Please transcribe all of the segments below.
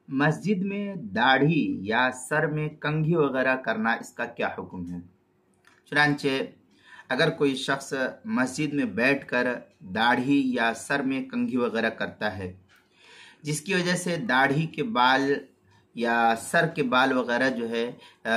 مسجد میں داڑھی یا سر میں کنگھی وغیرہ کرنا اس کا کیا حکم ہے؟ چنانچہ اگر کوئی شخص مسجد میں بیٹھ کر داڑھی یا سر میں کنگھی وغیرہ کرتا ہے جس کی وجہ سے داڑھی کے بال یا سر کے بال وغیرہ جو ہے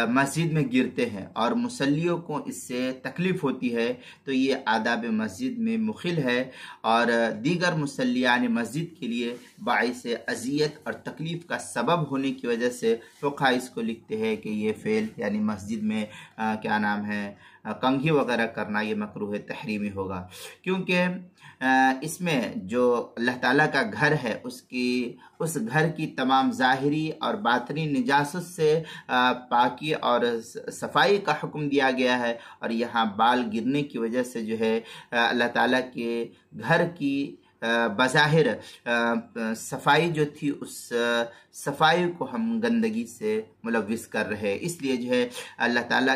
مسجد میں گرتے ہیں اور مصلیوں کو اس سے تکلیف ہوتی ہے، تو یہ آداب مسجد میں مخل ہے اور دیگر مصلیان مسجد کے لیے باعث اذیت اور تکلیف کا سبب ہونے کی وجہ سے فقہا اس کو لکھتے ہیں کہ یہ فعل یعنی مسجد میں کنگھی وغیرہ کرنا یہ مکروہ تحریمی ہوگا، کیونکہ اس میں جو اللہ تعالیٰ کا گھر ہے اس گھر کی تمام ظاہری اور باطنی نجاست سے پاکی اور صفائی کا حکم دیا گیا ہے، اور یہاں بال گرنے کی وجہ سے جو ہے اللہ تعالیٰ کے گھر کی بظاہر صفائی جو تھی اس صفائی کو ہم گندگی سے ملوث کر رہے ہیں، اس لیے جو ہے اللہ تعالیٰ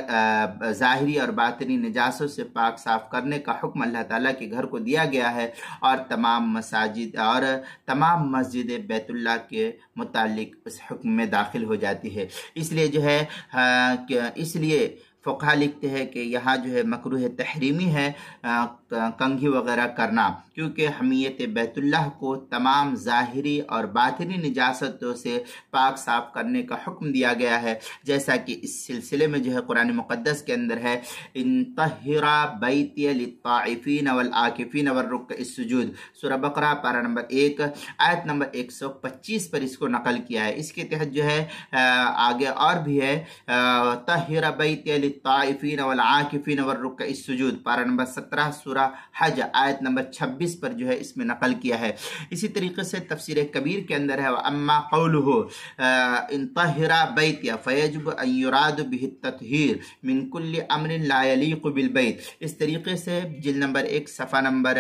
ظاہری اور باطنی نجاستوں سے پاک صاف کرنے کا حکم اللہ تعالیٰ کے گھر کو دیا گیا ہے، اور تمام مساجد اور تمام مسجد بیت اللہ کے متعلق اس حکم میں داخل ہو جاتی ہے۔ اس لیے جو ہے اس لیے فقہا لکھتے ہیں کہ یہاں جو ہے مکروہ تحریمی ہے کنگھی وغیرہ کرنا، کیونکہ حمیت بیت اللہ کو تمام ظاہری اور باطنی نجاستوں سے پاک صاف کرنے کا حکم دیا گیا ہے، جیسا کہ اس سلسلے میں جو ہے قرآن مقدس کے اندر ہے ان طہرا بیتی للطائفین والعاکفین والرکع السجود، سورہ بقرہ پارہ نمبر 1 آیت نمبر 125 پر اس کو نقل کیا ہے۔ اس کے تحت جو ہے آگے اور بھی ہے طہر بیتی للطائفین والعاکفین والرکع السجود، پارہ نمبر 17 سورہ حج آیت نمبر 26 پر جو ہے اس میں نقل کیا ہے۔ اسی طریقے سے تفسیر کبیر کے اندر ہے وَأَمَّا قَوْلُهُ إِن طَهِّرَ بَيْتِيَ فَيَجِبُ أَن يُرَادُ بِهِ التَّطْهِيرُ مِن كُلِّ أَمْرٍ لَا يَلِيقُ بِالْبَيْتِ، اس طریقے سے جلد نمبر 1 صفحہ نمبر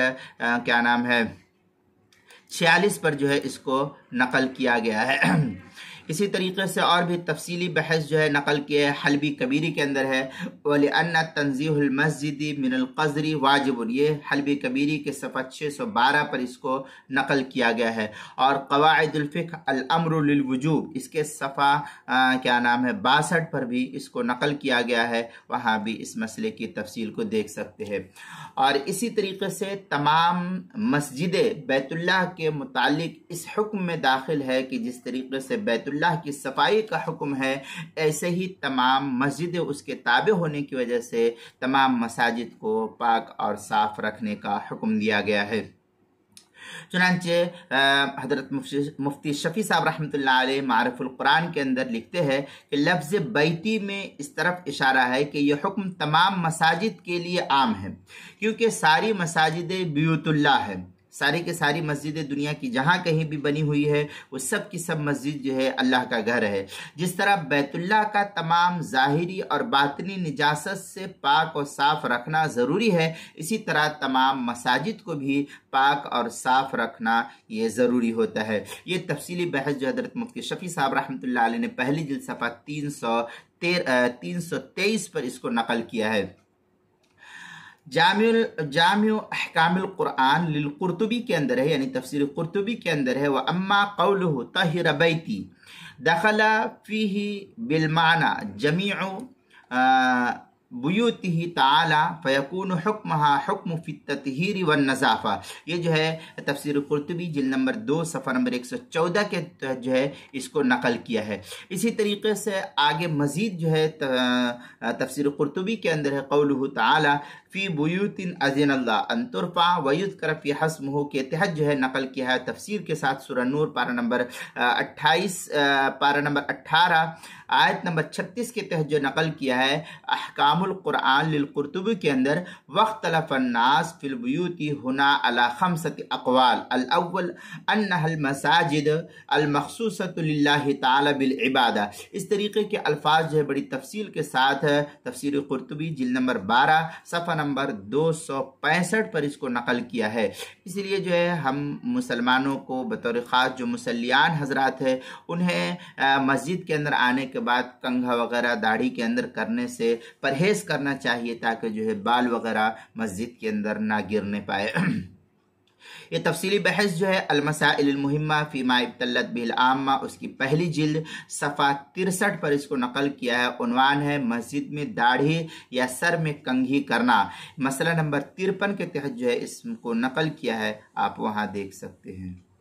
46 پر جو ہے اس کو نقل کیا گیا ہے۔ اسی طریقے سے اور بھی تفصیلی بحث جو ہے نقل کیا ہے، حلبی کبیری کے اندر ہے وَلِأَنَّ تَنزِيهُ الْمَسْجِدِ مِنَ الْقَذْرِ وَاجِبٌ، یہ حلبی کبیری کے صفحہ 612 پر اس کو نقل کیا گیا ہے، اور قواعد الفقہ الامر للوجوب اس کے صفحہ 62 پر بھی اس کو نقل کیا گیا ہے، وہاں بھی اس مسئلے کی تفصیل کو دیکھ سکتے ہیں۔ اور اسی طریقے سے تمام مسجد بیت اللہ کے متعلق اس حکم میں داخل ہے کہ جس طریقے سے بیت اللہ کی صفائی کا حکم ہے، ایسے ہی تمام مسجد اس کے تابع ہونے کی وجہ سے تمام مساجد کو پاک اور صاف رکھنے کا حکم دیا گیا ہے۔ چنانچہ حضرت مفتی شفیع صاحب رحمۃ اللہ علیہ معارف القرآن کے اندر لکھتے ہیں کہ لفظ بیتی میں اس طرف اشارہ ہے کہ یہ حکم تمام مساجد کے لیے عام ہے، کیونکہ ساری مساجد بیوت اللہ ہے، ساری کے ساری مسجدیں دنیا کی جہاں کہیں بھی بنی ہوئی ہے وہ سب کی سب مسجد جو ہے اللہ کا گھر ہے۔ جس طرح بیت اللہ کا تمام ظاہری اور باطنی نجاست سے پاک اور صاف رکھنا ضروری ہے، اسی طرح تمام مساجد کو بھی پاک اور صاف رکھنا یہ ضروری ہوتا ہے۔ یہ تفصیلی بحث جو حضرت مفتی شفیع صاحب رحمۃ اللہ علیہ نے پہلی جلد صفحہ 323 پر اس کو نقل کیا ہے۔ جامع احکام القرآن للقرطبی کے اندر ہے، یعنی تفسیر قرطبی کے اندر ہے وَأَمَّا قَوْلُهُ طَهِّرَ بَيْتِي دخل فيه بالمعنى جميع بیوتہ تعالی فیکون حکمہا حکم فی التطہیر والنظافہ، یہ جو ہے تفسیر قرطبی جلد نمبر 2 صفحہ نمبر 114 کے جو ہے اس کو نقل کیا ہے۔ اسی طریقے سے آگے مزید جو ہے تفسیر قرطبی کے اندر ہے قولہ تعالی فی بیوت اذن اللہ ان ترفع ویذکر فی اسمہ کے تحت جو ہے نقل کیا ہے تفسیر کے ساتھ سورہ نور پارہ نمبر 18 آیت نمبر 36 کے تحت جو نقل کیا ہے احکام القرآن للقرطبی کے اندر واختلف الناس فی البیوت ہنا علی 5 اقوال، الاول انها المساجد المخصوصۃ للہ تعالی بالعبادہ، اس طریقے کے الفاظ جو ہے بڑی تفصیل کے ساتھ تفسیر قرطبی جلد نمبر 12 صفحہ نمبر 265 پر اس کو نقل کیا ہے۔ اس لیے جو ہے ہم مسلمانوں کو بطور خاص جو مسلیان حضرات ہیں انہیں مسجد کے اندر آنے کے بعد کنگھا وغیرہ داڑھی کے اندر کرنے سے پرہیز کرنا چاہیے، تاکہ جو ہے بال وغیرہ مسجد کے اندر نہ گرنے پائے۔ یہ تفصیلی بحث جو ہے المسائل المہمہ فیما ابتلت بہ العامہ، اس کی پہلی جلد صفحہ 63 پر اس کو نقل کیا ہے۔ عنوان ہے مسجد میں داڑھی یا سر میں کنگھی کرنا، مسئلہ نمبر 53 کے تحت جو ہے اس کو نقل کیا ہے، آپ وہاں دیکھ سکتے ہیں۔